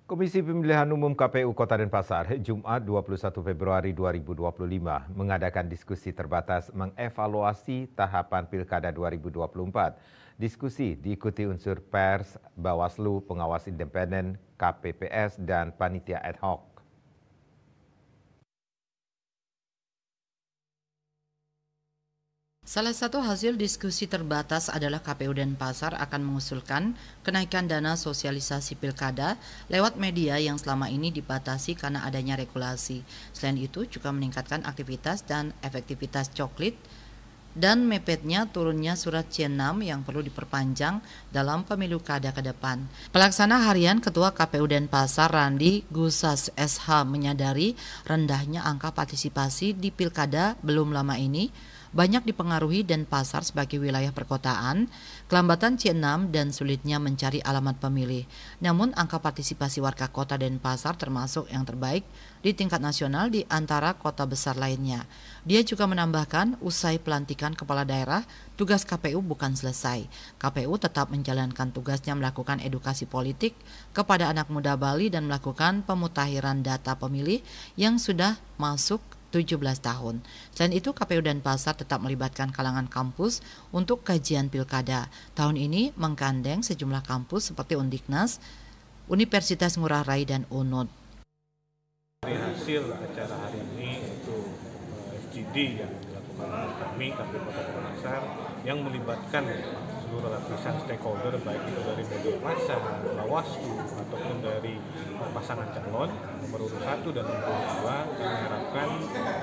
Komisi Pemilihan Umum KPU Kota Denpasar Jumat 21 Februari 2025 mengadakan diskusi terbatas mengevaluasi tahapan Pilkada 2024. Diskusi diikuti unsur pers, Bawaslu, pengawas independen, KPPS, dan panitia ad hoc. Salah satu hasil diskusi terbatas adalah KPU Denpasar akan mengusulkan kenaikan dana sosialisasi pilkada lewat media yang selama ini dibatasi karena adanya regulasi. Selain itu juga meningkatkan aktivitas dan efektivitas coklit dan mepetnya turunnya surat C6 yang perlu diperpanjang dalam pemilu kada ke depan. Pelaksana harian Ketua KPU Denpasar Randi Gusas SH menyadari rendahnya angka partisipasi di pilkada belum lama ini banyak dipengaruhi Denpasar sebagai wilayah perkotaan, kelambatan C6 dan sulitnya mencari alamat pemilih. Namun angka partisipasi warga kota Denpasar termasuk yang terbaik di tingkat nasional di antara kota besar lainnya. Dia juga menambahkan usai pelantikan kepala daerah, tugas KPU bukan selesai. KPU tetap menjalankan tugasnya melakukan edukasi politik kepada anak muda Bali dan melakukan pemutakhiran data pemilih yang sudah masuk 17 tahun. Selain itu, KPU Denpasar tetap melibatkan kalangan kampus untuk kajian pilkada. Tahun ini menggandeng sejumlah kampus seperti Undiknas, Universitas Ngurah Rai, dan UNUD. Dari hasil acara hari ini itu FGD yang dilakukan oleh kami, KPU Kota Denpasar, yang melibatkan seluruh lapisan stakeholder, baik itu dari media massa, Bawaslu, ataupun dari pasangan calon nomor urut 1 dan nomor urut 2. Kami harapkan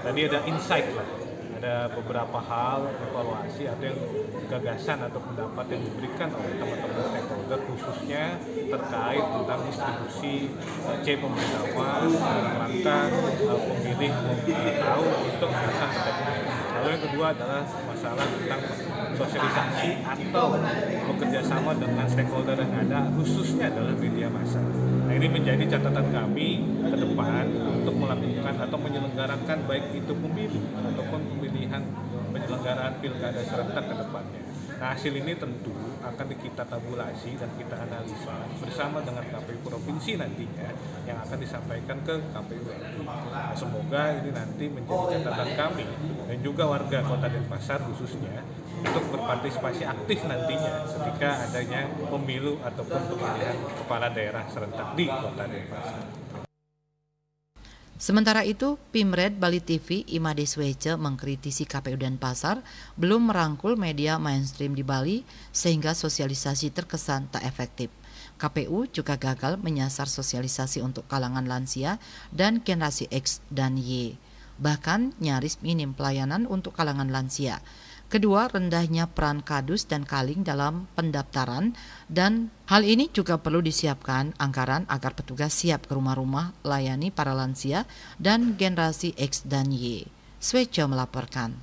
tadi ada insight lah, ada beberapa hal evaluasi atau yang gagasan atau pendapat yang diberikan oleh teman-teman stakeholder, khususnya terkait tentang distribusi C pemberitahuan dalam rangka pemilih tahu untuk datang ke TPS. Lalu yang kedua adalah masalah tentang sosialisasi atau bekerjasama dengan stakeholder yang ada, khususnya adalah media massa. Nah, ini menjadi catatan kami ke depan untuk melakukan atau menyelenggarakan baik itu pemilu ataupun pemilihan penyelenggaraan pilkada serentak ke depannya. Nah, hasil ini tentu akan kita tabulasi dan kita analisa bersama dengan KPU Provinsi nantinya yang akan disampaikan ke KPU RI. Nah, semoga ini nanti menjadi catatan kami dan juga warga Kota Denpasar khususnya untuk berpartisipasi aktif nantinya ketika adanya pemilu ataupun pemilihan kepala daerah serentak di Kota Denpasar. Sementara itu, Pimred Bali TV Imade Swece mengkritisi KPU Denpasar belum merangkul media mainstream di Bali sehingga sosialisasi terkesan tak efektif. KPU juga gagal menyasar sosialisasi untuk kalangan lansia dan generasi X dan Y. Bahkan nyaris minim pelayanan untuk kalangan lansia. Kedua, rendahnya peran Kadus dan Kaling dalam pendaftaran, dan hal ini juga perlu disiapkan anggaran agar petugas siap ke rumah-rumah layani para lansia dan generasi X dan Y. Swece melaporkan.